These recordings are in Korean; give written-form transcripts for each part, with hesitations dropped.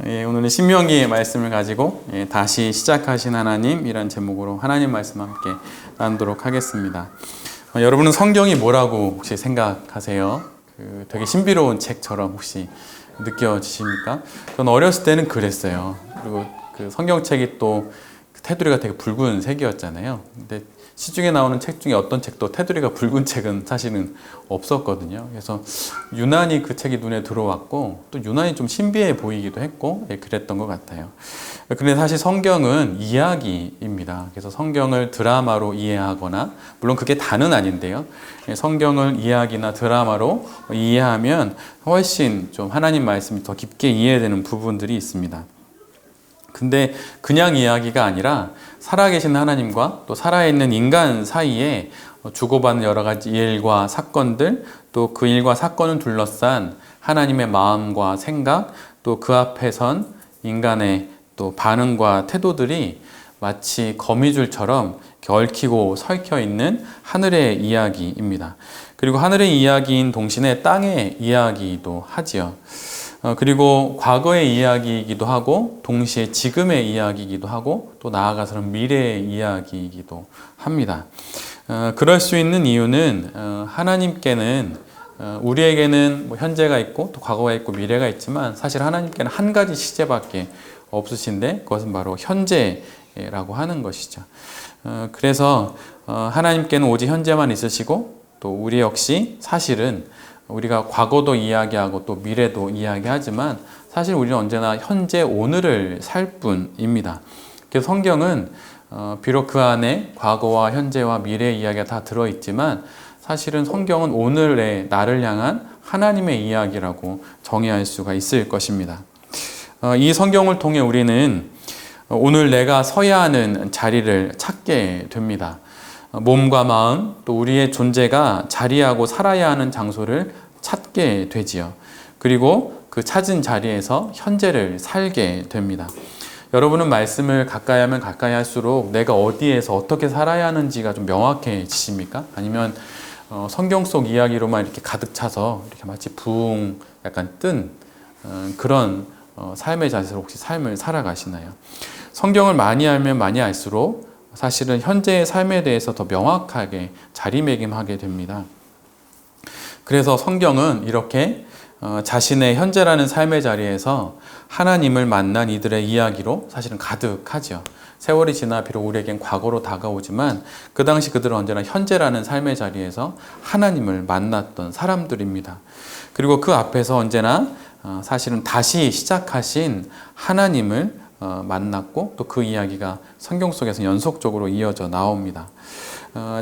오늘은 신명기의 말씀을 가지고 다시 시작하신 하나님이란 제목으로 하나님 말씀 함께 나누도록 하겠습니다. 여러분은 성경이 뭐라고 혹시 생각하세요? 되게 신비로운 책처럼 혹시 느껴지십니까? 저는 어렸을 때는 그랬어요. 그리고 그 성경책이 또 테두리가 되게 붉은 색이었잖아요. 근데 시중에 나오는 책 중에 어떤 책도 테두리가 붉은 책은 사실은 없었거든요. 그래서 유난히 그 책이 눈에 들어왔고 또 유난히 좀 신비해 보이기도 했고 그랬던 것 같아요. 그런데 사실 성경은 이야기입니다. 그래서 성경을 드라마로 이해하거나 물론 그게 다는 아닌데요. 성경을 이야기나 드라마로 이해하면 훨씬 좀 하나님 말씀이 더 깊게 이해되는 부분들이 있습니다. 근데 그냥 이야기가 아니라 살아계신 하나님과 또 살아있는 인간 사이에 주고받는 여러 가지 일과 사건들, 또 그 일과 사건을 둘러싼 하나님의 마음과 생각, 또 그 앞에 선 인간의 또 반응과 태도들이 마치 거미줄처럼 얽히고 설켜 있는 하늘의 이야기입니다. 그리고 하늘의 이야기인 동시에 땅의 이야기이기도 하지요. 그리고 과거의 이야기이기도 하고 동시에 지금의 이야기이기도 하고 또 나아가서는 미래의 이야기이기도 합니다. 그럴 수 있는 이유는 하나님께는 우리에게는 뭐 현재가 있고 또 과거가 있고 미래가 있지만 사실 하나님께는 한 가지 시제밖에 없으신데 그것은 바로 현재라고 하는 것이죠. 그래서 하나님께는 오직 현재만 있으시고 또 우리 역시 사실은 우리가 과거도 이야기하고 또 미래도 이야기하지만 사실 우리는 언제나 현재 오늘을 살 뿐입니다. 그래서 성경은 비록 그 안에 과거와 현재와 미래의 이야기가 다 들어있지만 사실은 성경은 오늘의 나를 향한 하나님의 이야기라고 정의할 수가 있을 것입니다. 이 성경을 통해 우리는 오늘 내가 서야 하는 자리를 찾게 됩니다. 몸과 마음 또 우리의 존재가 자리하고 살아야 하는 장소를 찾게 되지요. 그리고 그 찾은 자리에서 현재를 살게 됩니다. 여러분은 말씀을 가까이 하면 가까이 할수록 내가 어디에서 어떻게 살아야 하는지가 좀 명확해지십니까? 아니면 성경 속 이야기로만 이렇게 가득 차서 이렇게 마치 붕 약간 뜬 그런 삶의 자세로 혹시 삶을 살아가시나요? 성경을 많이 알면 많이 알수록 사실은 현재의 삶에 대해서 더 명확하게 자리매김하게 됩니다. 그래서 성경은 이렇게 자신의 현재라는 삶의 자리에서 하나님을 만난 이들의 이야기로 사실은 가득하죠. 세월이 지나 비록 우리에겐 과거로 다가오지만 그 당시 그들은 언제나 현재라는 삶의 자리에서 하나님을 만났던 사람들입니다. 그리고 그 앞에서 언제나 사실은 다시 시작하신 하나님을 만났고 또 그 이야기가 성경 속에서 연속적으로 이어져 나옵니다.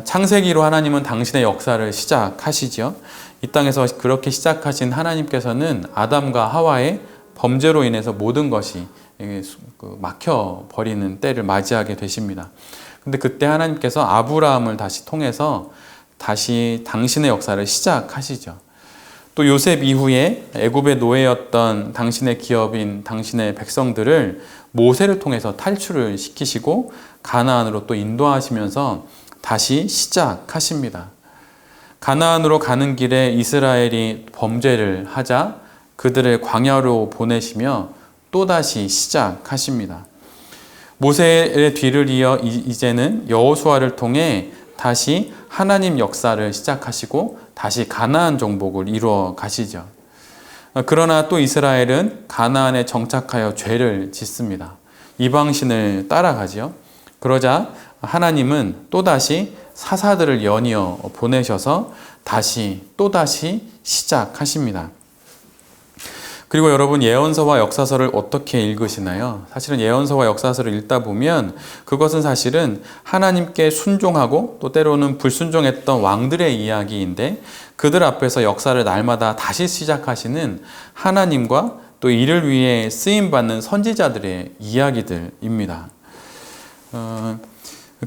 창세기로 하나님은 당신의 역사를 시작하시죠. 이 땅에서 그렇게 시작하신 하나님께서는 아담과 하와의 범죄로 인해서 모든 것이 막혀버리는 때를 맞이하게 되십니다. 근데 그때 하나님께서 아브라함을 다시 통해서 다시 당신의 역사를 시작하시죠. 또 요셉 이후에 애굽의 노예였던 당신의 기업인 당신의 백성들을 모세를 통해서 탈출을 시키시고 가나안으로 또 인도하시면서 다시 시작하십니다. 가나안으로 가는 길에 이스라엘이 범죄를 하자 그들을 광야로 보내시며 또다시 시작하십니다. 모세의 뒤를 이어 이제는 여호수아를 통해 다시 하나님 역사를 시작하시고 다시 가나안 정복을 이루어 가시죠. 그러나 또 이스라엘은 가나안에 정착하여 죄를 짓습니다. 이방신을 따라가지요. 그러자 하나님은 또다시 사사들을 연이어 보내셔서 또다시 시작하십니다. 그리고 여러분 예언서와 역사서를 어떻게 읽으시나요? 사실은 예언서와 역사서를 읽다 보면 그것은 사실은 하나님께 순종하고 또 때로는 불순종했던 왕들의 이야기인데 그들 앞에서 역사를 날마다 다시 시작하시는 하나님과 또 이를 위해 쓰임받는 선지자들의 이야기들입니다.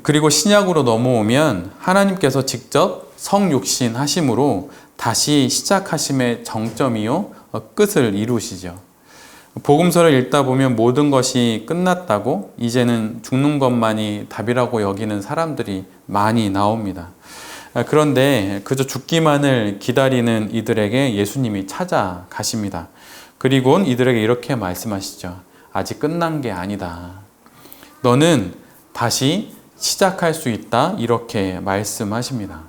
그리고 신약으로 넘어오면 하나님께서 직접 성육신 하심으로 다시 시작하심의 정점이요 끝을 이루시죠. 복음서를 읽다 보면 모든 것이 끝났다고 이제는 죽는 것만이 답이라고 여기는 사람들이 많이 나옵니다. 그런데 그저 죽기만을 기다리는 이들에게 예수님이 찾아가십니다. 그리고 이들에게 이렇게 말씀하시죠. 아직 끝난 게 아니다. 너는 다시 시작할 수 있다. 이렇게 말씀하십니다.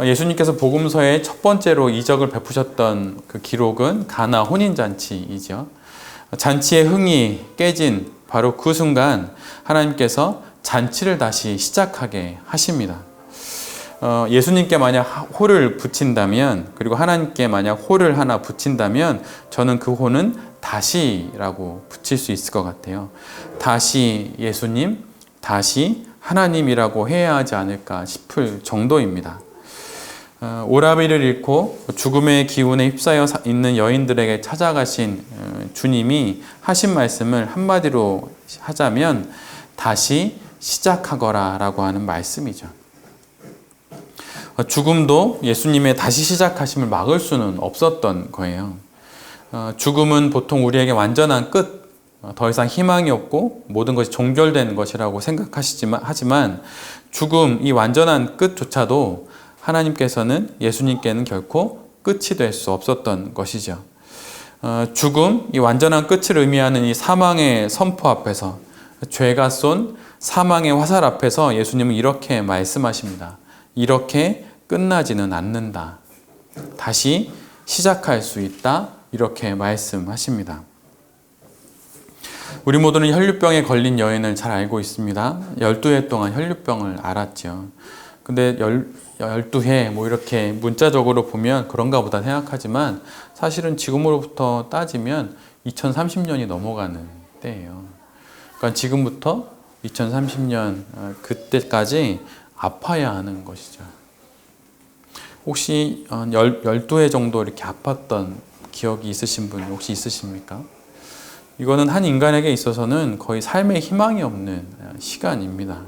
예수님께서 복음서에 첫 번째로 이적을 베푸셨던 그 기록은 가나 혼인잔치이죠. 잔치의 흥이 깨진 바로 그 순간 하나님께서 잔치를 다시 시작하게 하십니다. 예수님께 만약 호를 붙인다면, 그리고 하나님께 만약 호를 하나 붙인다면 저는 그 호는 다시라고 붙일 수 있을 것 같아요. 다시 예수님, 다시 하나님이라고 해야 하지 않을까 싶을 정도입니다. 오라비를 잃고 죽음의 기운에 휩싸여 있는 여인들에게 찾아가신 주님이 하신 말씀을 한마디로 하자면 다시 시작하거라 라고 하는 말씀이죠. 죽음도 예수님의 다시 시작하심을 막을 수는 없었던 거예요. 죽음은 보통 우리에게 완전한 끝, 더 이상 희망이 없고 모든 것이 종결된 것이라고 하지만 죽음, 이 완전한 끝조차도 하나님께서는 예수님께는 결코 끝이 될 수 없었던 것이죠. 죽음, 이 완전한 끝을 의미하는 이 사망의 선포 앞에서, 죄가 쏜 사망의 화살 앞에서 예수님은 이렇게 말씀하십니다. 이렇게 끝나지는 않는다. 다시 시작할 수 있다. 이렇게 말씀하십니다. 우리 모두는 혈류병에 걸린 여인을 잘 알고 있습니다. 12해 동안 혈류병을 앓았죠. 근데 12해 뭐 이렇게 문자적으로 보면 그런가 보다 생각하지만 사실은 지금으로부터 따지면 2030년이 넘어가는 때예요. 그러니까 지금부터 2030년 그때까지 아파야 하는 것이죠. 혹시 12해 정도 이렇게 아팠던 기억이 있으신 분 혹시 있으십니까? 이거는 한 인간에게 있어서는 거의 삶의 희망이 없는 시간입니다.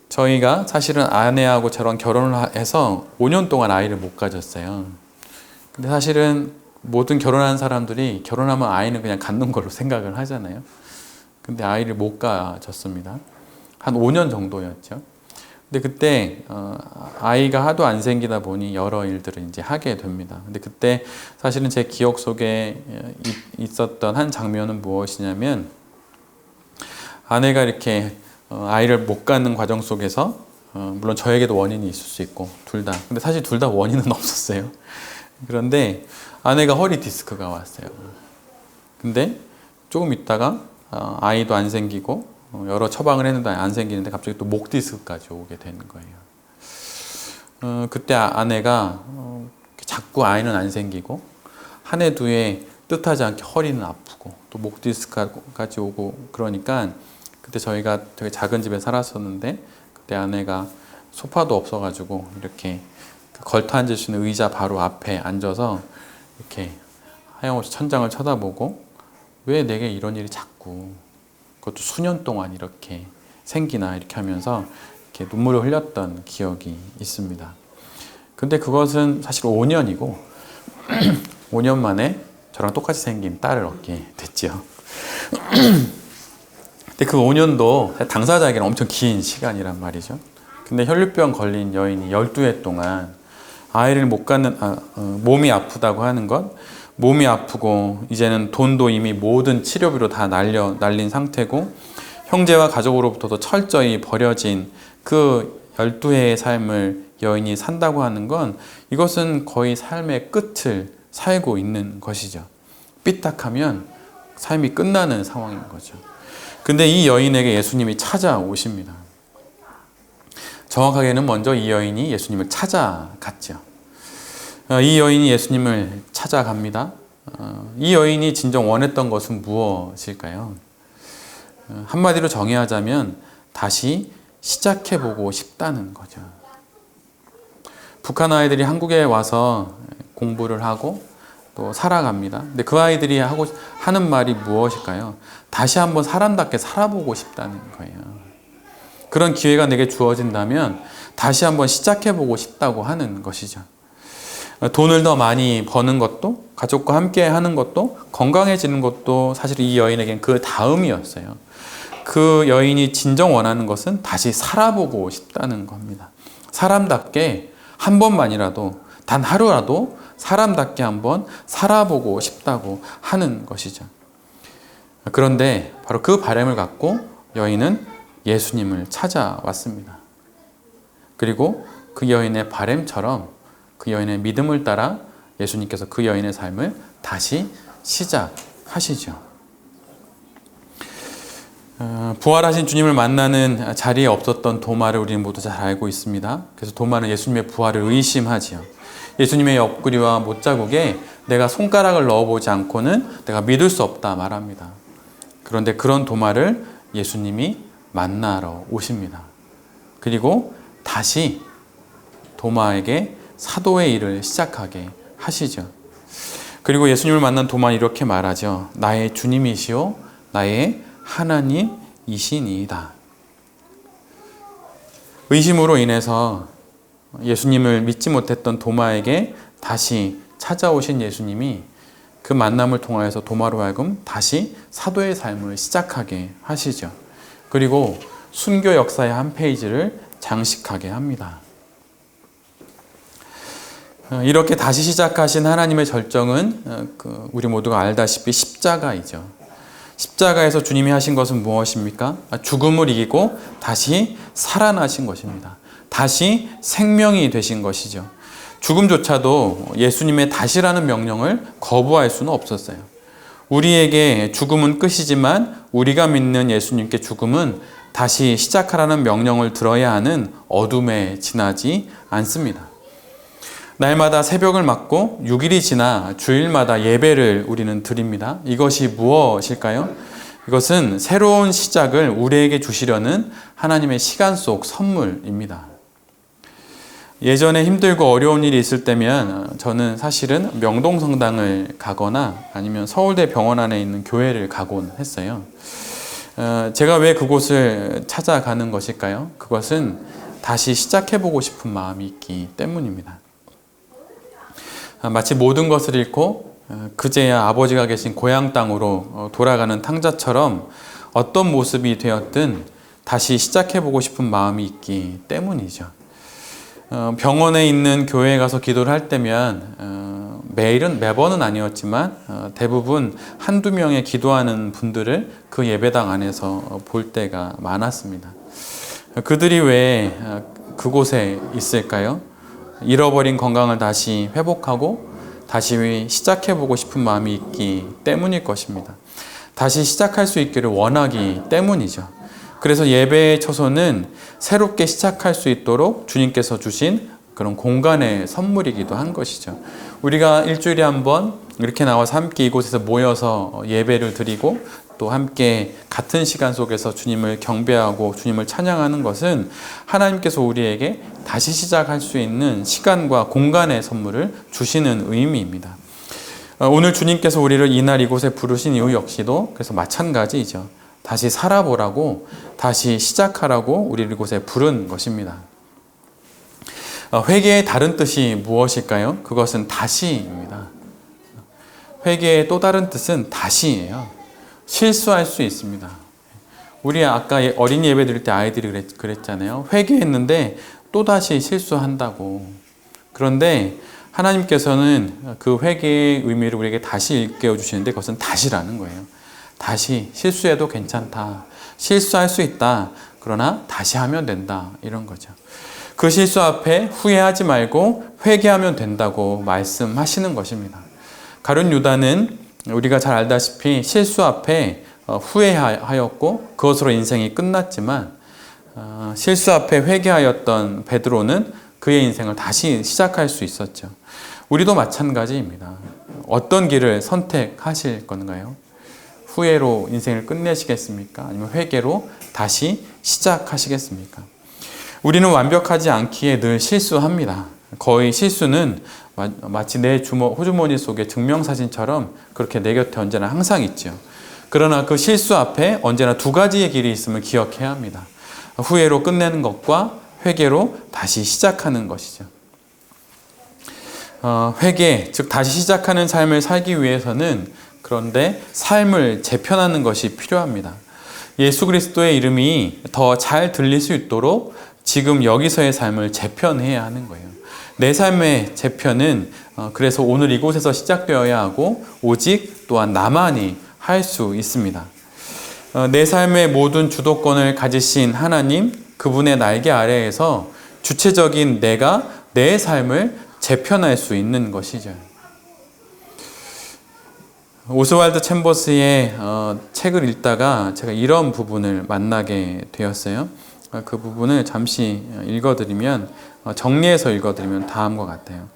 저희가 사실은 아내하고 저랑 결혼을 해서 5년 동안 아이를 못 가졌어요. 근데 사실은 모든 결혼한 사람들이 결혼하면 아이는 그냥 갖는 걸로 생각을 하잖아요. 근데 아이를 못 가졌습니다. 한 5년 정도였죠. 근데 그때 아이가 하도 안 생기다 보니 여러 일들을 이제 하게 됩니다. 근데 그때 사실은 제 기억 속에 있었던 한 장면은 무엇이냐면 아내가 이렇게 아이를 못 갖는 과정 속에서 물론 저에게도 원인이 있을 수 있고 둘 다. 근데 사실 둘 다 원인은 없었어요. 그런데 아내가 허리 디스크가 왔어요. 근데 조금 있다가 아이도 안 생기고 여러 처방을 했는데 안 생기는데 갑자기 또 목 디스크까지 오게 되는 거예요. 그때 아내가 자꾸 아이는 안 생기고 한 해 두 해 뜻하지 않게 허리는 아프고 또 목 디스크까지 오고 그러니까 그때 저희가 되게 작은 집에 살았었는데 그때 아내가 소파도 없어가지고 이렇게 걸터 앉을 수 있는 의자 바로 앞에 앉아서 이렇게 하염없이 천장을 쳐다보고 왜 내게 이런 일이 자꾸 그것도 수년 동안 이렇게 생기나 이렇게 하면서 이렇게 눈물을 흘렸던 기억이 있습니다. 근데 그것은 사실 5년이고 5년 만에 저랑 똑같이 생긴 딸을 얻게 됐죠. 근데 그 5년도 당사자에게는 엄청 긴 시간이란 말이죠. 근데 혈류병 걸린 여인이 12해 동안 아이를 못 갖는, 몸이 아프다고 하는 것, 몸이 아프고 이제는 돈도 이미 모든 치료비로 다 날린 상태고 형제와 가족으로부터도 철저히 버려진 그 12해의 삶을 여인이 산다고 하는 건 이것은 거의 삶의 끝을 살고 있는 것이죠. 삐딱하면 삶이 끝나는 상황인 거죠. 근데 이 여인에게 예수님이 찾아오십니다. 정확하게는 먼저 이 여인이 예수님을 찾아갔죠. 이 여인이 예수님을 찾아갑니다. 이 여인이 진정 원했던 것은 무엇일까요? 한마디로 정의하자면 다시 시작해보고 싶다는 거죠. 북한 아이들이 한국에 와서 공부를 하고 또 살아갑니다. 근데 그 아이들이 하는 말이 무엇일까요? 다시 한번 사람답게 살아보고 싶다는 거예요. 그런 기회가 내게 주어진다면 다시 한번 시작해보고 싶다고 하는 것이죠. 돈을 더 많이 버는 것도, 가족과 함께 하는 것도, 건강해지는 것도 사실 이 여인에겐 그 다음이었어요. 그 여인이 진정 원하는 것은 다시 살아보고 싶다는 겁니다. 사람답게 한 번만이라도, 단 하루라도 사람답게 한번 살아보고 싶다고 하는 것이죠. 그런데 바로 그 바람을 갖고 여인은 예수님을 찾아왔습니다. 그리고 그 여인의 바람처럼 그 여인의 믿음을 따라 예수님께서 그 여인의 삶을 다시 시작하시죠. 부활하신 주님을 만나는 자리에 없었던 도마를 우리는 모두 잘 알고 있습니다. 그래서 도마는 예수님의 부활을 의심하지요. 예수님의 옆구리와 못자국에 내가 손가락을 넣어보지 않고는 내가 믿을 수 없다 말합니다. 그런데 그런 도마를 예수님이 만나러 오십니다. 그리고 다시 도마에게 사도의 일을 시작하게 하시죠. 그리고 예수님을 만난 도마는 이렇게 말하죠. 나의 주님이시오 나의 하나님이시니이다. 의심으로 인해서 예수님을 믿지 못했던 도마에게 다시 찾아오신 예수님이 그 만남을 통하여서 도마로 하여금 다시 사도의 삶을 시작하게 하시죠. 그리고 순교 역사의 한 페이지를 장식하게 합니다. 이렇게 다시 시작하신 하나님의 절정은 우리 모두가 알다시피 십자가이죠. 십자가에서 주님이 하신 것은 무엇입니까? 죽음을 이기고 다시 살아나신 것입니다. 다시 생명이 되신 것이죠. 죽음조차도 예수님의 다시라는 명령을 거부할 수는 없었어요. 우리에게 죽음은 끝이지만 우리가 믿는 예수님께 죽음은 다시 시작하라는 명령을 들어야 하는 어둠에 지나지 않습니다. 날마다 새벽을 맞고 6일이 지나 주일마다 예배를 우리는 드립니다. 이것이 무엇일까요? 이것은 새로운 시작을 우리에게 주시려는 하나님의 시간 속 선물입니다. 예전에 힘들고 어려운 일이 있을 때면 저는 사실은 명동성당을 가거나 아니면 서울대 병원 안에 있는 교회를 가곤 했어요. 제가 왜 그곳을 찾아가는 것일까요? 그것은 다시 시작해보고 싶은 마음이 있기 때문입니다. 마치 모든 것을 잃고 그제야 아버지가 계신 고향 땅으로 돌아가는 탕자처럼 어떤 모습이 되었든 다시 시작해보고 싶은 마음이 있기 때문이죠. 병원에 있는 교회에 가서 기도를 할 때면 매번은 아니었지만 대부분 한두 명의 기도하는 분들을 그 예배당 안에서 볼 때가 많았습니다. 그들이 왜 그곳에 있을까요? 잃어버린 건강을 다시 회복하고 다시 시작해보고 싶은 마음이 있기 때문일 것입니다. 다시 시작할 수 있기를 원하기 때문이죠. 그래서 예배의 처소는 새롭게 시작할 수 있도록 주님께서 주신 그런 공간의 선물이기도 한 것이죠. 우리가 일주일에 한 번 이렇게 나와서 함께 이곳에서 모여서 예배를 드리고 또 함께 같은 시간 속에서 주님을 경배하고 주님을 찬양하는 것은 하나님께서 우리에게 다시 시작할 수 있는 시간과 공간의 선물을 주시는 의미입니다. 오늘 주님께서 우리를 이날 이곳에 부르신 이유 역시도 그래서 마찬가지이죠. 다시 살아보라고, 다시 시작하라고 우리를 이곳에 부른 것입니다. 회개의 다른 뜻이 무엇일까요? 그것은 다시입니다. 회개의 또 다른 뜻은 다시예요. 실수할 수 있습니다. 우리 아까 어린이 예배 드릴 때 아이들이 그랬잖아요. 회개했는데 또다시 실수한다고. 그런데 하나님께서는 그 회개의 의미를 우리에게 다시 일깨워 주시는데 그것은 다시라는 거예요. 다시 실수해도 괜찮다. 실수할 수 있다. 그러나 다시 하면 된다. 이런 거죠. 그 실수 앞에 후회하지 말고 회개하면 된다고 말씀하시는 것입니다. 가룟 유다는 우리가 잘 알다시피 실수 앞에 후회하였고 그것으로 인생이 끝났지만 실수 앞에 회개하였던 베드로는 그의 인생을 다시 시작할 수 있었죠. 우리도 마찬가지입니다. 어떤 길을 선택하실 건가요? 후회로 인생을 끝내시겠습니까? 아니면 회개로 다시 시작하시겠습니까? 우리는 완벽하지 않기에 늘 실수합니다. 거의 실수는 마치 내 호주머니 속에 증명사진처럼 그렇게 내 곁에 언제나 항상 있죠. 그러나 그 실수 앞에 언제나 두 가지의 길이 있음을 기억해야 합니다. 후회로 끝내는 것과 회개로 다시 시작하는 것이죠. 회개, 즉 다시 시작하는 삶을 살기 위해서는 그런데 삶을 재편하는 것이 필요합니다. 예수 그리스도의 이름이 더 잘 들릴 수 있도록 지금 여기서의 삶을 재편해야 하는 거예요. 내 삶의 재편은 그래서 오늘 이곳에서 시작되어야 하고 오직 또한 나만이 할 수 있습니다. 내 삶의 모든 주도권을 가지신 하나님, 그분의 날개 아래에서 주체적인 내가 내 삶을 재편할 수 있는 것이죠. 오스왈드 챔버스의 책을 읽다가 제가 이런 부분을 만나게 되었어요. 그 부분을 잠시 읽어드리면, 정리해서 읽어드리면 다음과 같아요.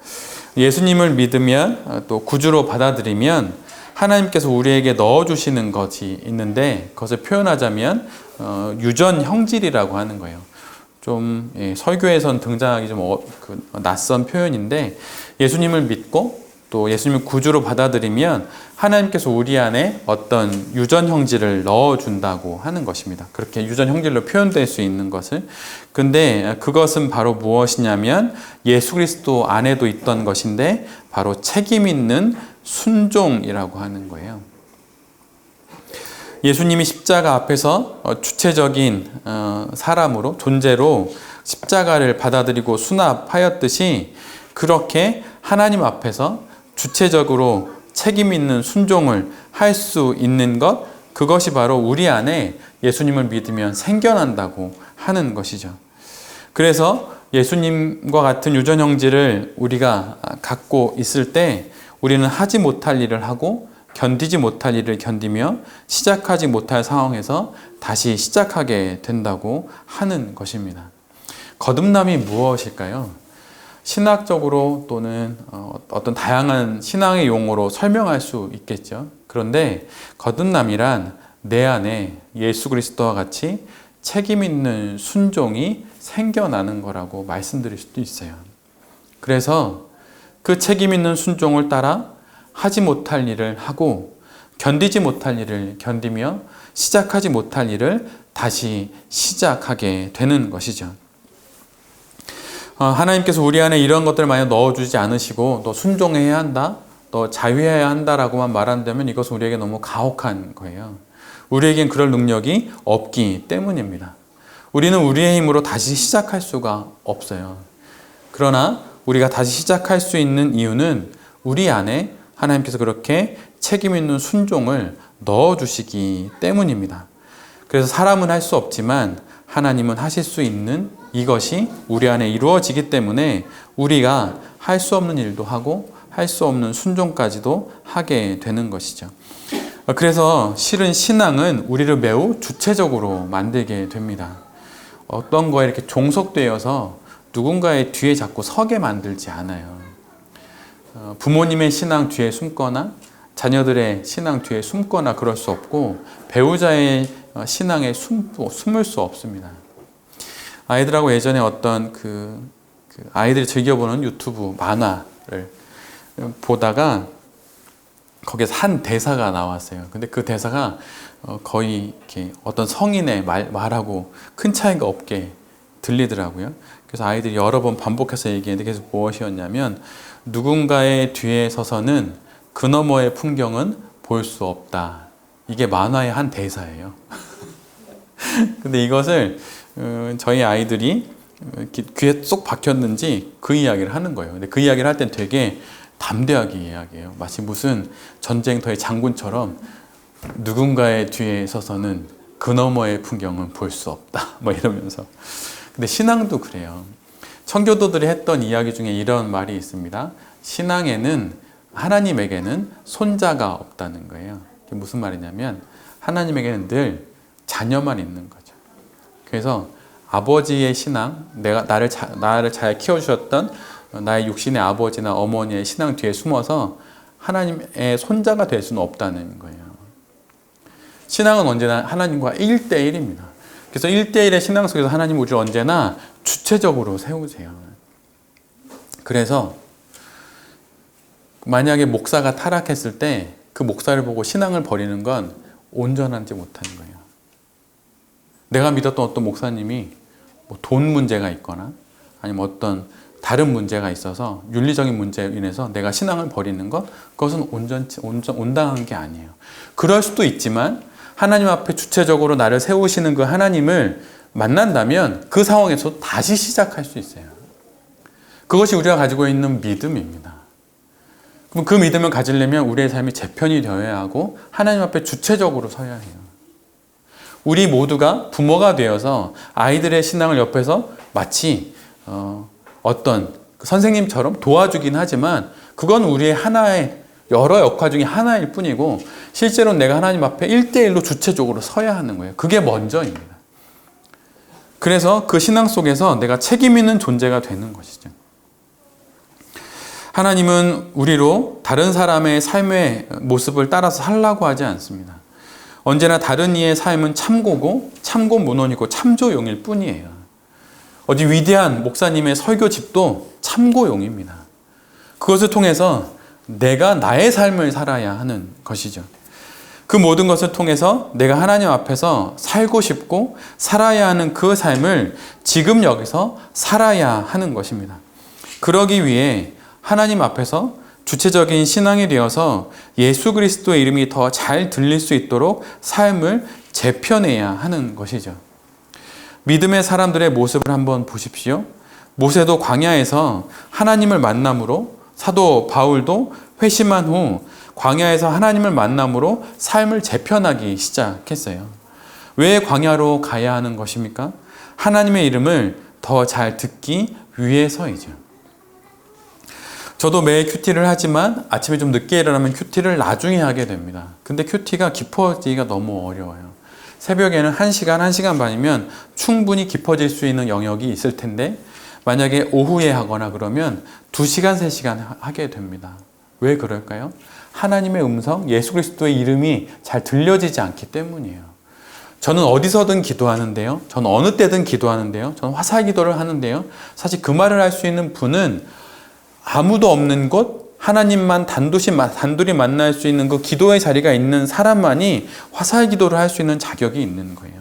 예수님을 믿으면 또 구주로 받아들이면 하나님께서 우리에게 넣어주시는 것이 있는데, 그것을 표현하자면 유전 형질이라고 하는 거예요. 좀 설교에선 등장하기 좀 낯선 표현인데, 예수님을 믿고 또 예수님을 구주로 받아들이면 하나님께서 우리 안에 어떤 유전 형질을 넣어준다고 하는 것입니다. 그렇게 유전 형질로 표현될 수 있는 것을. 근데 그것은 바로 무엇이냐면 예수 그리스도 안에도 있던 것인데 바로 책임 있는 순종이라고 하는 거예요. 예수님이 십자가 앞에서 주체적인 사람으로, 존재로 십자가를 받아들이고 수납하였듯이 그렇게 하나님 앞에서 주체적으로 책임 있는 순종을 할 수 있는 것, 그것이 바로 우리 안에 예수님을 믿으면 생겨난다고 하는 것이죠. 그래서 예수님과 같은 유전 형질을 우리가 갖고 있을 때 우리는 하지 못할 일을 하고 견디지 못할 일을 견디며 시작하지 못할 상황에서 다시 시작하게 된다고 하는 것입니다. 거듭남이 무엇일까요? 신학적으로 또는 어떤 다양한 신앙의 용어로 설명할 수 있겠죠. 그런데 거듭남이란 내 안에 예수 그리스도와 같이 책임 있는 순종이 생겨나는 거라고 말씀드릴 수도 있어요. 그래서 그 책임 있는 순종을 따라 하지 못할 일을 하고 견디지 못할 일을 견디며 시작하지 못할 일을 다시 시작하게 되는 것이죠. 하나님께서 우리 안에 이런 것들을 만약 넣어주지 않으시고 너 순종해야 한다, 너 자유해야 한다라고만 말한다면 이것은 우리에게 너무 가혹한 거예요. 우리에겐 그럴 능력이 없기 때문입니다. 우리는 우리의 힘으로 다시 시작할 수가 없어요. 그러나 우리가 다시 시작할 수 있는 이유는 우리 안에 하나님께서 그렇게 책임 있는 순종을 넣어주시기 때문입니다. 그래서 사람은 할 수 없지만 하나님은 하실 수 있는 이것이 우리 안에 이루어지기 때문에 우리가 할 수 없는 일도 하고 할 수 없는 순종까지도 하게 되는 것이죠. 그래서 실은 신앙은 우리를 매우 주체적으로 만들게 됩니다. 어떤 거에 이렇게 종속되어서 누군가의 뒤에 자꾸 서게 만들지 않아요. 부모님의 신앙 뒤에 숨거나 자녀들의 신앙 뒤에 숨거나 그럴 수 없고 배우자의 신앙에 숨을 수 없습니다. 아이들하고 예전에 어떤 아이들이 즐겨보는 유튜브 만화를 보다가 거기서 한 대사가 나왔어요. 근데 그 대사가 거의 이렇게 어떤 성인의 말하고 큰 차이가 없게 들리더라고요. 그래서 아이들이 여러 번 반복해서 얘기했는데 그래서 무엇이었냐면 누군가의 뒤에 서서는 그 너머의 풍경은 볼 수 없다. 이게 만화의 한 대사예요. 근데 이것을 저희 아이들이 귀에 쏙 박혔는지 그 이야기를 하는 거예요. 근데 그 이야기를 할 땐 되게 담대하게 이야기해요. 마치 무슨 전쟁터의 장군처럼 누군가의 뒤에 서서는 그 너머의 풍경은 볼 수 없다. 뭐 이러면서. 근데 신앙도 그래요. 청교도들이 했던 이야기 중에 이런 말이 있습니다. 신앙에는 하나님에게는 손자가 없다는 거예요. 그게 무슨 말이냐면 하나님에게는 늘 자녀만 있는 거죠. 그래서 아버지의 신앙, 나를 잘 키워주셨던 나의 육신의 아버지나 어머니의 신앙 뒤에 숨어서 하나님의 손자가 될 수는 없다는 거예요. 신앙은 언제나 하나님과 1대1입니다. 그래서 1대1의 신앙 속에서 하나님 우리를 언제나 주체적으로 세우세요. 그래서 만약에 목사가 타락했을 때 그 목사를 보고 신앙을 버리는 건 온전하지 못한 거예요. 내가 믿었던 어떤 목사님이 돈 문제가 있거나 아니면 어떤 다른 문제가 있어서 윤리적인 문제로 인해서 내가 신앙을 버리는 것, 그것은 온당한 게 아니에요. 그럴 수도 있지만 하나님 앞에 주체적으로 나를 세우시는 그 하나님을 만난다면 그 상황에서 다시 시작할 수 있어요. 그것이 우리가 가지고 있는 믿음입니다. 그럼 그 믿음을 가지려면 우리의 삶이 재편이 되어야 하고 하나님 앞에 주체적으로 서야 해요. 우리 모두가 부모가 되어서 아이들의 신앙을 옆에서 마치 어떤 선생님처럼 도와주긴 하지만 그건 우리의 하나의 여러 역할 중에 하나일 뿐이고 실제로는 내가 하나님 앞에 1대1로 주체적으로 서야 하는 거예요. 그게 먼저입니다. 그래서 그 신앙 속에서 내가 책임 있는 존재가 되는 것이죠. 하나님은 우리로 다른 사람의 삶의 모습을 따라서 살라고 하지 않습니다. 언제나 다른 이의 삶은 참고고 참고 문헌이고 참조용일 뿐이에요. 어디 위대한 목사님의 설교집도 참고용입니다. 그것을 통해서 내가 나의 삶을 살아야 하는 것이죠. 그 모든 것을 통해서 내가 하나님 앞에서 살고 싶고 살아야 하는 그 삶을 지금 여기서 살아야 하는 것입니다. 그러기 위해 하나님 앞에서 주체적인 신앙이 되어서 예수 그리스도의 이름이 더 잘 들릴 수 있도록 삶을 재편해야 하는 것이죠. 믿음의 사람들의 모습을 한번 보십시오. 모세도 광야에서 하나님을 만남으로, 사도 바울도 회심한 후 광야에서 하나님을 만남으로 삶을 재편하기 시작했어요. 왜 광야로 가야 하는 것입니까? 하나님의 이름을 더 잘 듣기 위해서이죠. 저도 매일 큐티를 하지만 아침에 좀 늦게 일어나면 큐티를 나중에 하게 됩니다. 근데 큐티가 깊어지기가 너무 어려워요. 새벽에는 1시간, 1시간 반이면 충분히 깊어질 수 있는 영역이 있을 텐데 만약에 오후에 하거나 그러면 2시간, 3시간 하게 됩니다. 왜 그럴까요? 하나님의 음성, 예수 그리스도의 이름이 잘 들려지지 않기 때문이에요. 저는 어디서든 기도하는데요. 저는 어느 때든 기도하는데요. 저는 화살 기도를 하는데요. 사실 그 말을 할 수 있는 분은 아무도 없는 곳, 하나님만 단둘이 만날 수 있는 그 기도의 자리가 있는 사람만이 화살 기도를 할 수 있는 자격이 있는 거예요.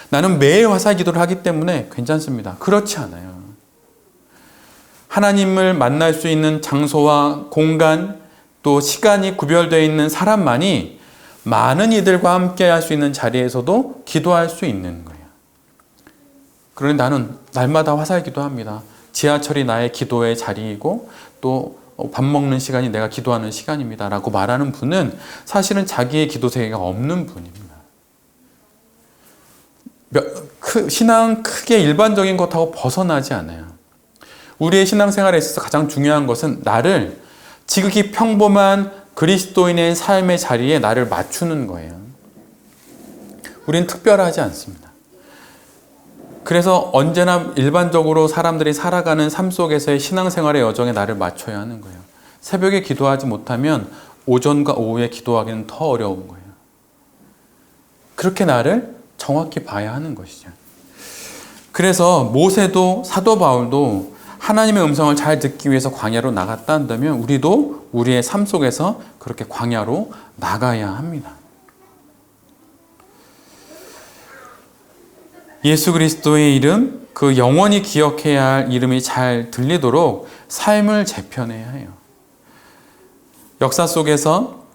나는 매일 화살 기도를 하기 때문에 괜찮습니다. 그렇지 않아요. 하나님을 만날 수 있는 장소와 공간, 또 시간이 구별되어 있는 사람만이 많은 이들과 함께 할 수 있는 자리에서도 기도할 수 있는 거예요. 그런데 나는 날마다 화살 기도합니다. 지하철이 나의 기도의 자리이고 또 밥 먹는 시간이 내가 기도하는 시간입니다 라고 말하는 분은 사실은 자기의 기도 세계가 없는 분입니다. 신앙은 크게 일반적인 것하고 벗어나지 않아요. 우리의 신앙생활에 있어서 가장 중요한 것은 나를 지극히 평범한 그리스도인의 삶의 자리에 나를 맞추는 거예요. 우리는 특별하지 않습니다. 그래서 언제나 일반적으로 사람들이 살아가는 삶 속에서의 신앙생활의 여정에 나를 맞춰야 하는 거예요. 새벽에 기도하지 못하면 오전과 오후에 기도하기는 더 어려운 거예요. 그렇게 나를 정확히 봐야 하는 것이죠. 그래서 모세도 사도 바울도 하나님의 음성을 잘 듣기 위해서 광야로 나갔다 한다면 우리도 우리의 삶 속에서 그렇게 광야로 나가야 합니다. 예수 그리스도의 이름, 그 영원히 기억해야 할 이름이 잘 들리도록 삶을 재편해야 해요. 역사 속에서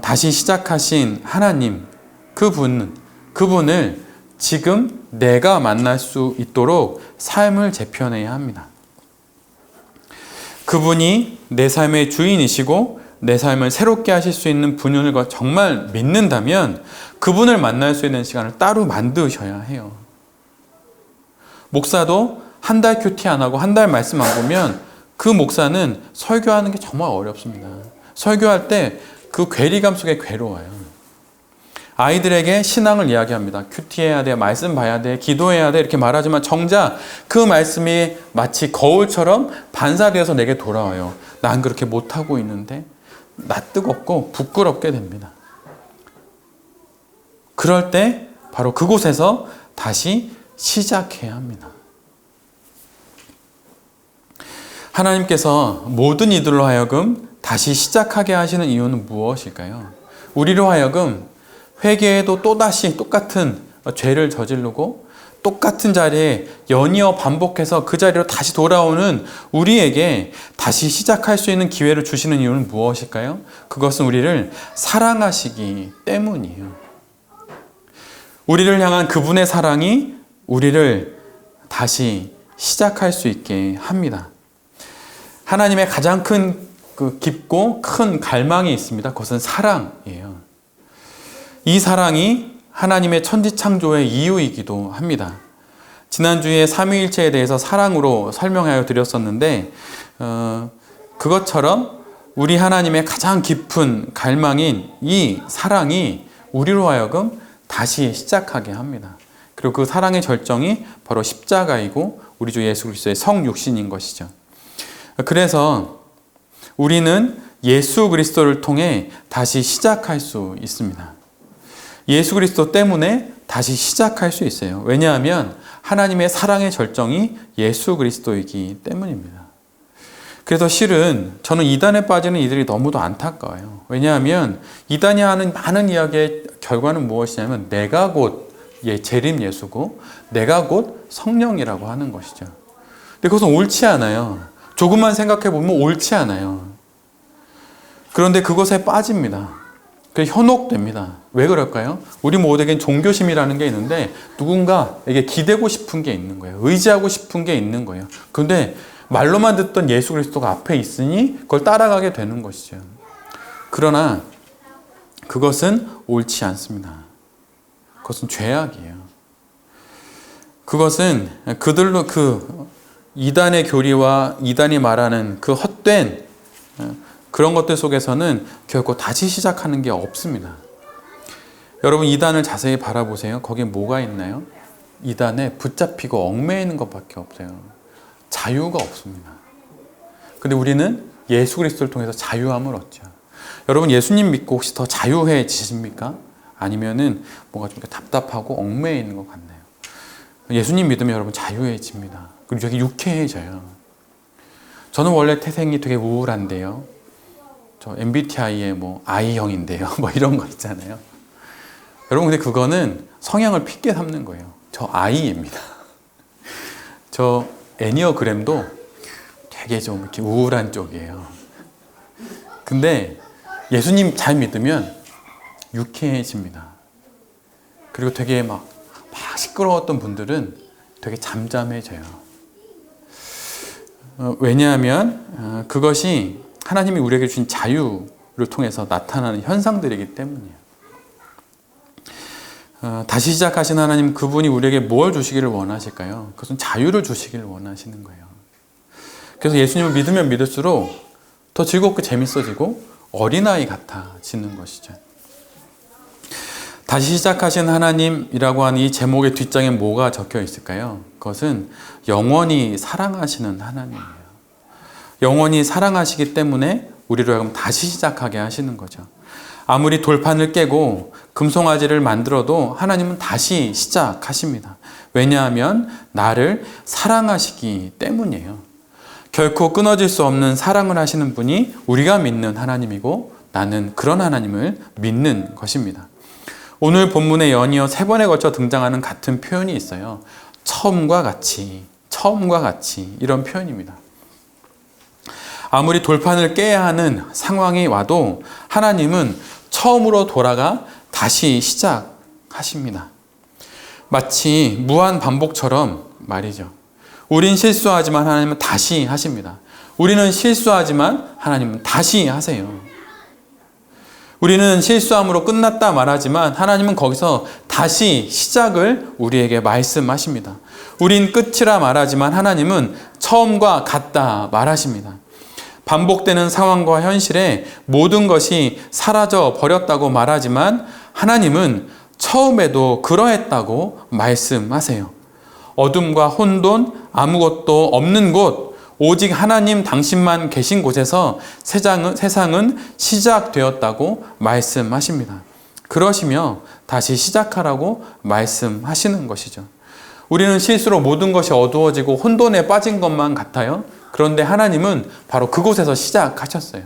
다시 시작하신 하나님, 그분을 지금 내가 만날 수 있도록 삶을 재편해야 합니다. 그분이 내 삶의 주인이시고 내 삶을 새롭게 하실 수 있는 분을 정말 믿는다면 그분을 만날 수 있는 시간을 따로 만드셔야 해요. 목사도 한 달 큐티 안 하고 한 달 말씀 안 보면 그 목사는 설교하는 게 정말 어렵습니다. 설교할 때 그 괴리감 속에 괴로워요. 아이들에게 신앙을 이야기합니다. 큐티해야 돼, 말씀 봐야 돼, 기도해야 돼 이렇게 말하지만 정작 그 말씀이 마치 거울처럼 반사되어서 내게 돌아와요. 난 그렇게 못하고 있는데 나 뜨겁고 부끄럽게 됩니다. 그럴 때 바로 그곳에서 다시 시작해야 합니다. 하나님께서 모든 이들로 하여금 다시 시작하게 하시는 이유는 무엇일까요? 우리로 하여금 회개에도 또다시 똑같은 죄를 저지르고 똑같은 자리에 연이어 반복해서 그 자리로 다시 돌아오는 우리에게 다시 시작할 수 있는 기회를 주시는 이유는 무엇일까요? 그것은 우리를 사랑하시기 때문이에요. 우리를 향한 그분의 사랑이 우리를 다시 시작할 수 있게 합니다. 하나님의 가장 큰 깊고 큰 갈망이 있습니다. 그것은 사랑이에요. 이 사랑이 하나님의 천지창조의 이유이기도 합니다. 지난주에 삼위일체에 대해서 사랑으로 설명하여 드렸었는데 그것처럼 우리 하나님의 가장 깊은 갈망인 이 사랑이 우리로 하여금 다시 시작하게 합니다. 그리고 그 사랑의 절정이 바로 십자가이고 우리 주 예수 그리스도의 성육신인 것이죠. 그래서 우리는 예수 그리스도를 통해 다시 시작할 수 있습니다. 예수 그리스도 때문에 다시 시작할 수 있어요. 왜냐하면 하나님의 사랑의 절정이 예수 그리스도이기 때문입니다. 그래서 실은 저는 이단에 빠지는 이들이 너무도 안타까워요. 왜냐하면 이단이 하는 많은 이야기의 결과는 무엇이냐면 내가 곧 재림 예수고 내가 곧 성령이라고 하는 것이죠. 근데 그것은 옳지 않아요. 조금만 생각해 보면 옳지 않아요. 그런데 그것에 빠집니다. 현혹됩니다. 왜 그럴까요? 우리 모두에겐 종교심이라는 게 있는데 누군가에게 기대고 싶은 게 있는 거예요. 의지하고 싶은 게 있는 거예요. 그런데 말로만 듣던 예수 그리스도가 앞에 있으니 그걸 따라가게 되는 것이죠. 그러나 그것은 옳지 않습니다. 그것은 죄악이에요. 그것은 그들로 이단의 교리와 이단이 말하는 그 헛된 그런 것들 속에서는 결코 다시 시작하는 게 없습니다. 여러분 이단을 자세히 바라보세요. 거기에 뭐가 있나요? 이단에 붙잡히고 얽매이는 것밖에 없어요. 자유가 없습니다. 근데 우리는 예수 그리스도를 통해서 자유함을 얻죠. 여러분 예수님 믿고 혹시 더 자유해지십니까? 아니면은 뭔가 좀 답답하고 얽매여 있는 것 같나요? 예수님 믿으면 여러분 자유해집니다. 그리고 되게 유쾌해져요. 저는 원래 태생이 되게 우울한데요. 저 MBTI의 I형인데요. 이런 거 있잖아요. 여러분 근데 그거는 성향을 핏게 삼는 거예요. 저 I입니다. 저 애니어그램도 되게 좀 이렇게 우울한 쪽이에요. 근데 예수님 잘 믿으면 유쾌해집니다. 그리고 되게 막 시끄러웠던 분들은 되게 잠잠해져요. 왜냐하면 그것이 하나님이 우리에게 주신 자유를 통해서 나타나는 현상들이기 때문이에요. 다시 시작하신 하나님 그분이 우리에게 뭘 주시기를 원하실까요? 그것은 자유를 주시기를 원하시는 거예요. 그래서 예수님을 믿으면 믿을수록 더 즐겁고 재밌어지고 어린아이 같아지는 것이죠. 다시 시작하신 하나님이라고 하는 이 제목의 뒷장에 뭐가 적혀 있을까요? 그것은 영원히 사랑하시는 하나님이에요. 영원히 사랑하시기 때문에 우리로 하여금 다시 시작하게 하시는 거죠. 아무리 돌판을 깨고 금송아지를 만들어도 하나님은 다시 시작하십니다. 왜냐하면 나를 사랑하시기 때문이에요. 결코 끊어질 수 없는 사랑을 하시는 분이 우리가 믿는 하나님이고 나는 그런 하나님을 믿는 것입니다. 오늘 본문에 연이어 3번에 걸쳐 등장하는 같은 표현이 있어요. 처음과 같이 이런 표현입니다. 아무리 돌판을 깨야 하는 상황이 와도 하나님은 처음으로 돌아가 다시 시작하십니다. 마치 무한 반복처럼 말이죠. 우린 실수하지만 하나님은 다시 하십니다. 우리는 실수하지만 하나님은 다시 하세요. 우리는 실수함으로 끝났다 말하지만 하나님은 거기서 다시 시작을 우리에게 말씀하십니다. 우린 끝이라 말하지만 하나님은 처음과 같다 말하십니다. 반복되는 상황과 현실에 모든 것이 사라져 버렸다고 말하지만 하나님은 처음에도 그러했다고 말씀하세요. 어둠과 혼돈, 아무것도 없는 곳, 오직 하나님 당신만 계신 곳에서 세상은 시작되었다고 말씀하십니다. 그러시며 다시 시작하라고 말씀하시는 것이죠. 우리는 실수로 모든 것이 어두워지고 혼돈에 빠진 것만 같아요. 그런데 하나님은 바로 그곳에서 시작하셨어요.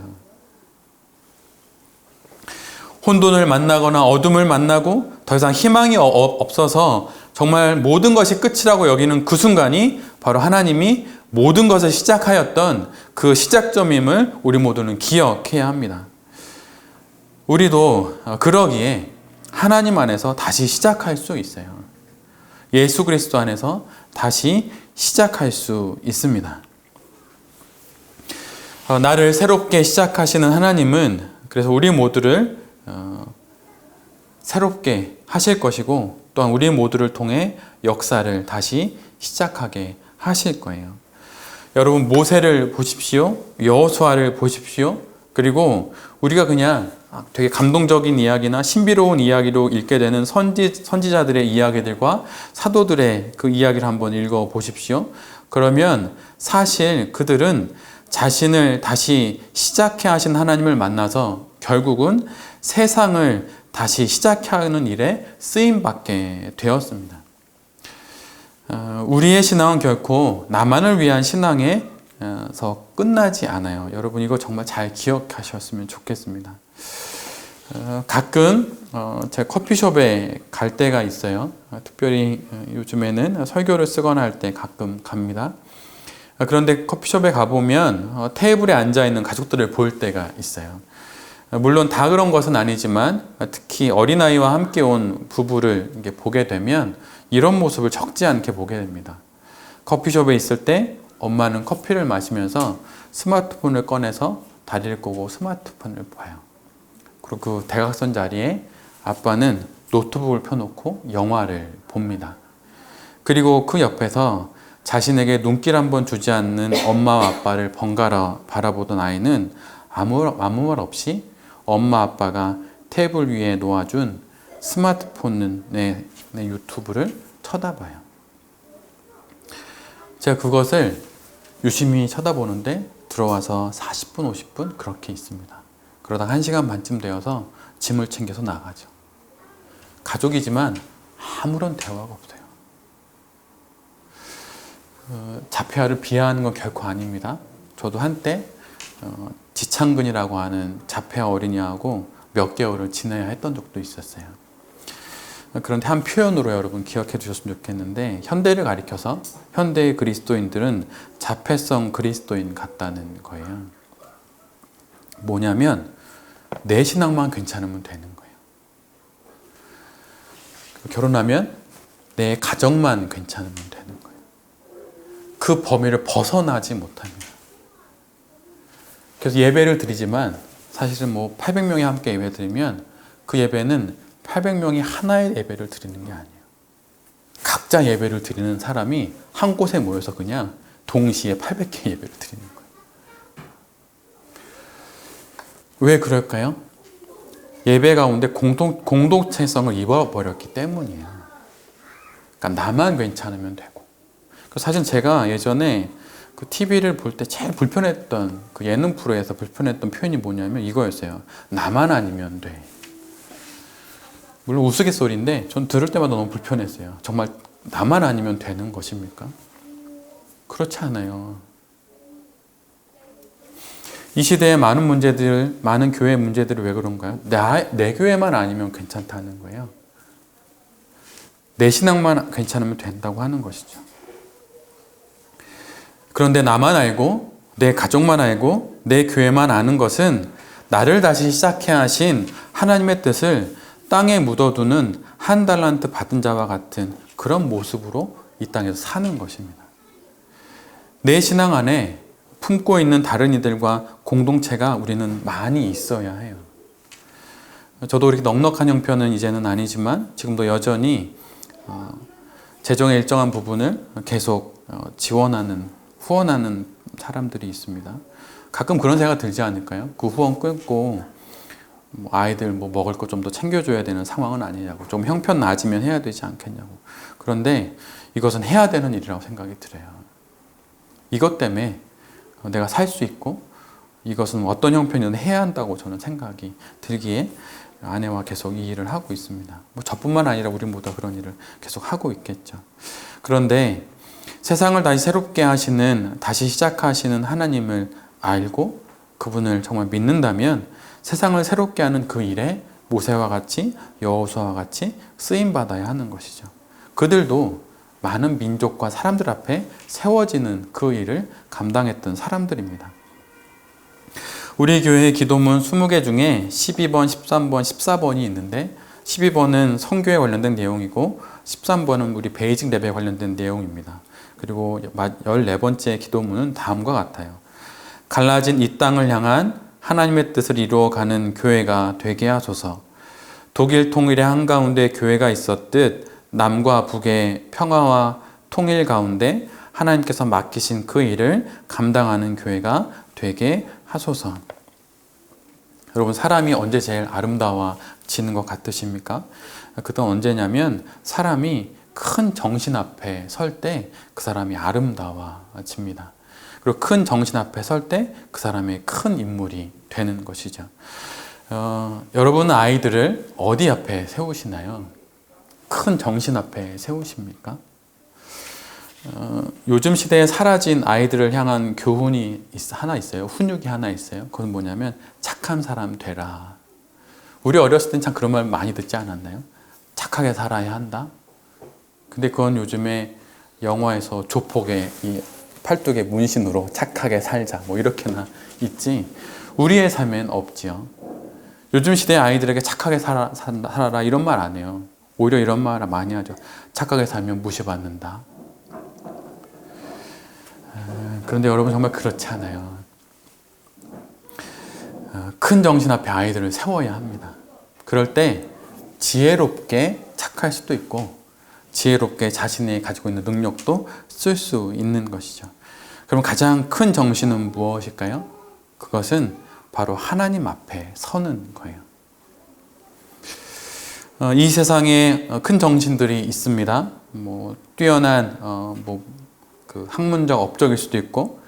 혼돈을 만나거나 어둠을 만나고 더 이상 희망이 없어서 정말 모든 것이 끝이라고 여기는 그 순간이 바로 하나님이 모든 것을 시작하였던 그 시작점임을 우리 모두는 기억해야 합니다. 우리도 그러기에 하나님 안에서 다시 시작할 수 있어요. 예수 그리스도 안에서 다시 시작할 수 있습니다. 나를 새롭게 시작하시는 하나님은 그래서 우리 모두를 새롭게 하실 것이고 또한 우리 모두를 통해 역사를 다시 시작하게 하실 거예요. 여러분 모세를 보십시오. 여호수아를 보십시오. 그리고 우리가 그냥 되게 감동적인 이야기나 신비로운 이야기로 읽게 되는 선지자들의 이야기들과 사도들의 그 이야기를 한번 읽어 보십시오. 그러면 사실 그들은 자신을 다시 시작해 하신 하나님을 만나서 결국은 세상을 다시 시작하는 일에 쓰임받게 되었습니다. 우리의 신앙은 결코 나만을 위한 신앙에서 끝나지 않아요. 여러분 이거 정말 잘 기억하셨으면 좋겠습니다. 가끔 제 커피숍에 갈 때가 있어요. 특별히 요즘에는 설교를 쓰거나 할 때 가끔 갑니다. 그런데 커피숍에 가보면 테이블에 앉아있는 가족들을 볼 때가 있어요. 물론 다 그런 것은 아니지만 특히 어린아이와 함께 온 부부를 이렇게 보게 되면 이런 모습을 적지 않게 보게 됩니다. 커피숍에 있을 때 엄마는 커피를 마시면서 스마트폰을 꺼내서 다리를 꼬고 스마트폰을 봐요. 그리고 그 대각선 자리에 아빠는 노트북을 펴놓고 영화를 봅니다. 그리고 그 옆에서 자신에게 눈길 한번 주지 않는 엄마와 아빠를 번갈아 바라보던 아이는 아무 말 없이 엄마 아빠가 테이블 위에 놓아준 스마트폰의 유튜브를 쳐다봐요. 제가 그것을 유심히 쳐다보는데 들어와서 40분, 50분 그렇게 있습니다. 그러다가 1시간 반쯤 되어서 짐을 챙겨서 나가죠. 가족이지만 아무런 대화가 없어요. 자폐아를 비하하는 건 결코 아닙니다. 저도 한때 지창근이라고 하는 자폐아 어린이하고 몇 개월을 지내야 했던 적도 있었어요. 그런데 한 표현으로 여러분 기억해 주셨으면 좋겠는데 현대를 가리켜서 현대의 그리스도인들은 자폐성 그리스도인 같다는 거예요. 뭐냐면 내 신앙만 괜찮으면 되는 거예요. 결혼하면 내 가정만 괜찮으면 되는 거예요. 그 범위를 벗어나지 못합니다. 그래서 예배를 드리지만 사실은 800명이 함께 예배 드리면 그 예배는 800명이 하나의 예배를 드리는 게 아니에요. 각자 예배를 드리는 사람이 한 곳에 모여서 그냥 동시에 800개 예배를 드리는 거예요. 왜 그럴까요? 예배 가운데 공동체성을 잃어버렸기 때문이에요. 그러니까 나만 괜찮으면 되고. 사실 제가 예전에 그 TV를 볼 때 제일 불편했던 그 예능 프로에서 불편했던 표현이 뭐냐면 이거였어요. 나만 아니면 돼. 물론 우스갯소리인데 전 들을 때마다 너무 불편했어요. 정말 나만 아니면 되는 것입니까? 그렇지 않아요. 이 시대의 많은 문제들, 많은 교회 문제들이 왜 그런가요? 내 교회만 아니면 괜찮다는 거예요. 내 신앙만 괜찮으면 된다고 하는 것이죠. 그런데 나만 알고 내 가족만 알고 내 교회만 아는 것은 나를 다시 시작해 하신 하나님의 뜻을 땅에 묻어두는 한 달란트 받은 자와 같은 그런 모습으로 이 땅에서 사는 것입니다. 내 신앙 안에 품고 있는 다른 이들과 공동체가 우리는 많이 있어야 해요. 저도 그렇게 넉넉한 형편은 이제는 아니지만 지금도 여전히 재정의 일정한 부분을 계속 지원하는 후원하는 사람들이 있습니다. 가끔 그런 생각 들지 않을까요? 그 후원 끊고 아이들 먹을 거 좀 더 챙겨줘야 되는 상황은 아니냐고, 좀 형편 나아지면 해야 되지 않겠냐고. 그런데 이것은 해야 되는 일이라고 생각이 들어요. 이것 때문에 내가 살 수 있고 이것은 어떤 형편이든 해야 한다고 저는 생각이 들기에 아내와 계속 이 일을 하고 있습니다. 저뿐만 아니라 우리 모두 그런 일을 계속 하고 있겠죠. 그런데 세상을 다시 새롭게 하시는, 다시 시작하시는 하나님을 알고 그분을 정말 믿는다면 세상을 새롭게 하는 그 일에 모세와 같이 여호수아와 같이 쓰임받아야 하는 것이죠. 그들도 많은 민족과 사람들 앞에 세워지는 그 일을 감당했던 사람들입니다. 우리 교회의 기도문 20개 중에 12번, 13번, 14번이 있는데 12번은 선교에 관련된 내용이고 13번은 우리 베이징 랩에 관련된 내용입니다. 그리고 14번째 기도문은 다음과 같아요. 갈라진 이 땅을 향한 하나님의 뜻을 이루어가는 교회가 되게 하소서. 독일 통일의 한가운데 교회가 있었듯 남과 북의 평화와 통일 가운데 하나님께서 맡기신 그 일을 감당하는 교회가 되게 하소서. 여러분, 사람이 언제 제일 아름다워지는 것 같으십니까? 그건 언제냐면 사람이 큰 정신 앞에 설 때 그 사람이 아름다워집니다. 그리고 큰 정신 앞에 설 때 그 사람의 큰 인물이 되는 것이죠. 여러분은 아이들을 어디 앞에 세우시나요? 큰 정신 앞에 세우십니까? 요즘 시대에 사라진 아이들을 향한 교훈이 하나 있어요. 훈육이 하나 있어요. 그건 뭐냐면 착한 사람 되라. 우리 어렸을 땐 참 그런 말 많이 듣지 않았나요? 착하게 살아야 한다. 근데 그건 요즘에 영화에서 조폭의 이 팔뚝의 문신으로 착하게 살자 뭐 이렇게나 있지 우리의 삶엔 없지요. 요즘 시대의 아이들에게 착하게 살아라 이런 말 안 해요. 오히려 이런 말 많이 하죠. 착하게 살면 무시받는다. 그런데 여러분 정말 그렇지 않아요. 큰 정신 앞에 아이들을 세워야 합니다. 그럴 때 지혜롭게 착할 수도 있고 지혜롭게 자신이 가지고 있는 능력도 쓸 수 있는 것이죠. 그럼 가장 큰 정신은 무엇일까요? 그것은 바로 하나님 앞에 서는 거예요. 이 세상에 큰 정신들이 있습니다. 뛰어난 그 학문적 업적일 수도 있고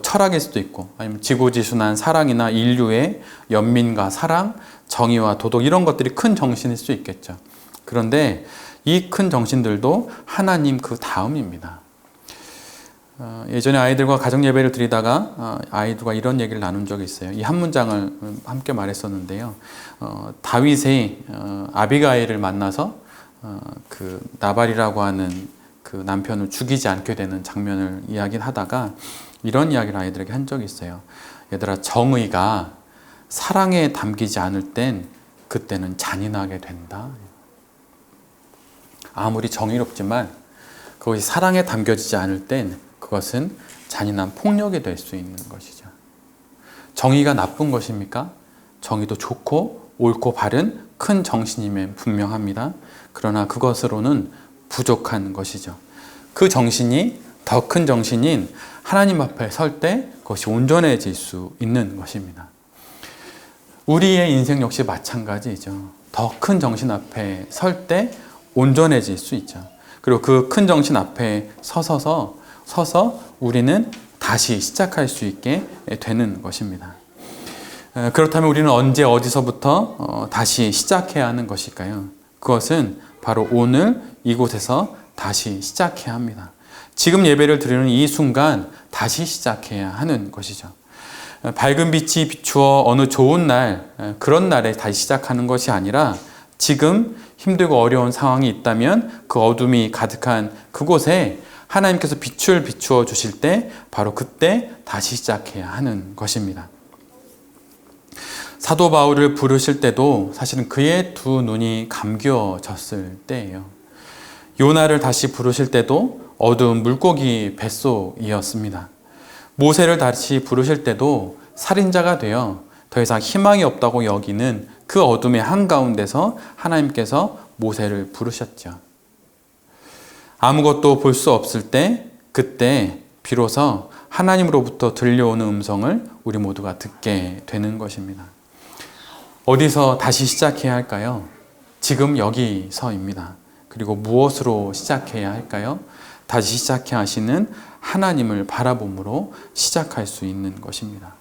철학일 수도 있고 아니면 지고지순한 사랑이나 인류의 연민과 사랑, 정의와 도덕 이런 것들이 큰 정신일 수 있겠죠. 그런데 이 큰 정신들도 하나님 그 다음입니다. 예전에 아이들과 가정 예배를 드리다가 아이들과 이런 얘기를 나눈 적이 있어요. 이 한 문장을 함께 말했었는데요. 다윗이 아비가일을 만나서 그 나발이라고 하는 그 남편을 죽이지 않게 되는 장면을 이야기하다가 이런 이야기를 아이들에게 한 적이 있어요. 얘들아, 정의가 사랑에 담기지 않을 땐 그때는 잔인하게 된다. 아무리 정의롭지만 그것이 사랑에 담겨지지 않을 땐 그것은 잔인한 폭력이 될 수 있는 것이죠. 정의가 나쁜 것입니까? 정의도 좋고 옳고 바른 큰 정신임에 분명합니다. 그러나 그것으로는 부족한 것이죠. 그 정신이 더 큰 정신인 하나님 앞에 설 때 그것이 온전해질 수 있는 것입니다. 우리의 인생 역시 마찬가지죠. 더 큰 정신 앞에 설 때 온전해질 수 있죠. 그리고 그 큰 정신 앞에 서서 우리는 다시 시작할 수 있게 되는 것입니다. 그렇다면 우리는 언제 어디서부터 다시 시작해야 하는 것일까요? 그것은 바로 오늘 이곳에서 다시 시작해야 합니다. 지금 예배를 드리는 이 순간 다시 시작해야 하는 것이죠. 밝은 빛이 비추어 어느 좋은 날, 그런 날에 다시 시작하는 것이 아니라 지금 힘들고 어려운 상황이 있다면 그 어둠이 가득한 그곳에 하나님께서 빛을 비추어 주실 때 바로 그때 다시 시작해야 하는 것입니다. 사도 바울을 부르실 때도 사실은 그의 두 눈이 감겨졌을 때예요. 요나를 다시 부르실 때도 어두운 물고기 뱃속이었습니다. 모세를 다시 부르실 때도 살인자가 되어 더 이상 희망이 없다고 여기는 그 어둠의 한가운데서 하나님께서 모세를 부르셨죠. 아무것도 볼 수 없을 때 그때 비로소 하나님으로부터 들려오는 음성을 우리 모두가 듣게 되는 것입니다. 어디서 다시 시작해야 할까요? 지금 여기서입니다. 그리고 무엇으로 시작해야 할까요? 다시 시작해야 하시는 하나님을 바라봄으로 시작할 수 있는 것입니다.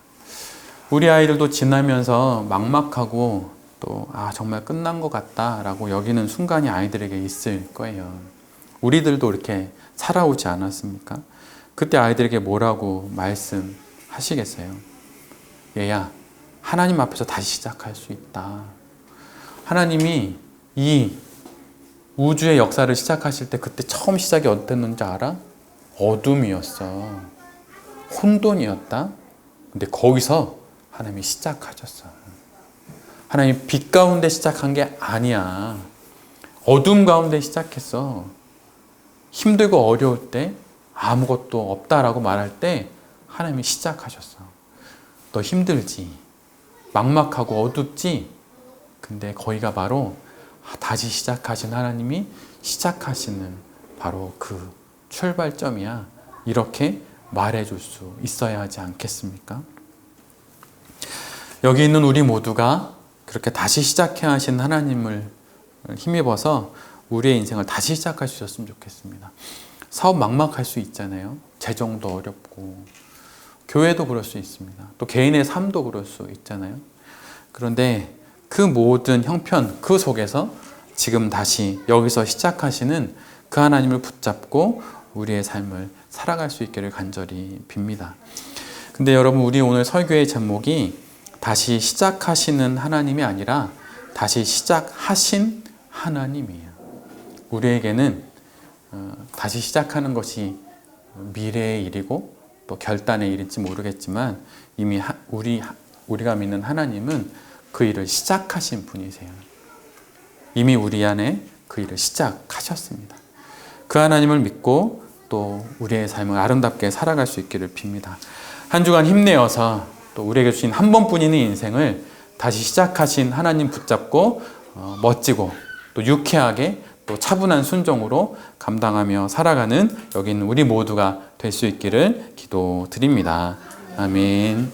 우리 아이들도 지나면서 막막하고 또 정말 끝난 것 같다라고 여기는 순간이 아이들에게 있을 거예요. 우리들도 이렇게 살아오지 않았습니까? 그때 아이들에게 뭐라고 말씀하시겠어요? 얘야, 하나님 앞에서 다시 시작할 수 있다. 하나님이 이 우주의 역사를 시작하실 때 그때 처음 시작이 어땠는지 알아? 어둠이었어. 혼돈이었다. 근데 거기서 하나님이 시작하셨어. 하나님이 빛 가운데 시작한 게 아니야. 어둠 가운데 시작했어. 힘들고 어려울 때 아무것도 없다라고 말할 때 하나님이 시작하셨어. 너 힘들지? 막막하고 어둡지? 근데 거기가 바로 다시 시작하신 하나님이 시작하시는 바로 그 출발점이야. 이렇게 말해줄 수 있어야 하지 않겠습니까? 여기 있는 우리 모두가 그렇게 다시 시작해야 하신 하나님을 힘입어서 우리의 인생을 다시 시작할 수 있었으면 좋겠습니다. 사업 막막할 수 있잖아요. 재정도 어렵고 교회도 그럴 수 있습니다. 또 개인의 삶도 그럴 수 있잖아요. 그런데 그 모든 형편 그 속에서 지금 다시 여기서 시작하시는 그 하나님을 붙잡고 우리의 삶을 살아갈 수 있기를 간절히 빕니다. 근데 여러분, 우리 오늘 설교의 제목이 다시 시작하시는 하나님이 아니라 다시 시작하신 하나님이에요. 우리에게는 다시 시작하는 것이 미래의 일이고 또 결단의 일일지 모르겠지만 이미 우리가 믿는 하나님은 그 일을 시작하신 분이세요. 이미 우리 안에 그 일을 시작하셨습니다. 그 하나님을 믿고 또 우리의 삶을 아름답게 살아갈 수 있기를 빕니다. 한 주간 힘내어서 또 우리에게 주신 한 번뿐인 인생을 다시 시작하신 하나님 붙잡고 멋지고 또 유쾌하게 또 차분한 순종으로 감당하며 살아가는 여기 있는 우리 모두가 될 수 있기를 기도드립니다. 아멘.